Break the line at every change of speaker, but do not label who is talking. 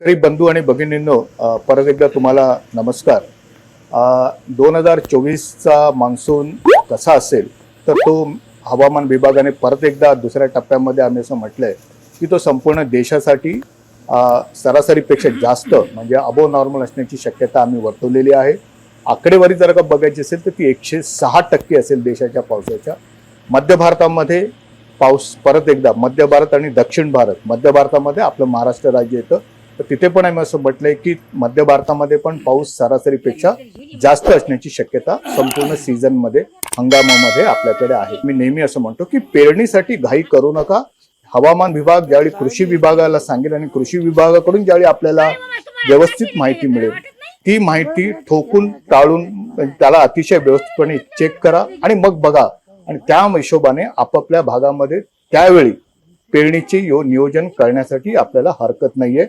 शेतकरी बंधू आणि भगिनींनो, परत एकदा तुम्हाला नमस्कार. 2024चा मान्सून कसा असेल तर तो हवामान विभागाने परत एकदा दुसऱ्या टप्प्यामध्ये आम्ही असं म्हटलंय की तो संपूर्ण देशासाठी सरासरीपेक्षा जास्त म्हणजे अबो नॉर्मल असण्याची शक्यता आम्ही वर्तवलेली आहे. आकडेवारी जर का बघायची असेल तर ती 106% असेल देशाच्या पावसाच्या. मध्य भारतामध्ये पाऊस परत एकदा मध्य भारत आणि दक्षिण भारत, मध्य भारतामध्ये आपलं महाराष्ट्र राज्य येतं, तर तिथे पण आम्ही असं म्हटलंय की मध्य भारतामध्ये पण पाऊस सरासरीपेक्षा जास्त असण्याची शक्यता संपूर्ण सीझन मध्ये हंगामामध्ये आपल्याकडे आहे. मी नेहमी असं म्हणतो की पेरणीसाठी घाई करू नका. हवामान विभाग ज्यावेळी कृषी विभागाला सांगेल आणि कृषी विभागाकडून ज्यावेळी आपल्याला व्यवस्थित माहिती मिळेल ती माहिती ठोकून टाळून त्याला अतिशय व्यवस्थितपणे चेक करा आणि मग बघा, आणि त्या हिशोबाने आपापल्या भागामध्ये त्यावेळी पेरणीचे नियोजन करण्यासाठी आपल्याला हरकत नाहीये.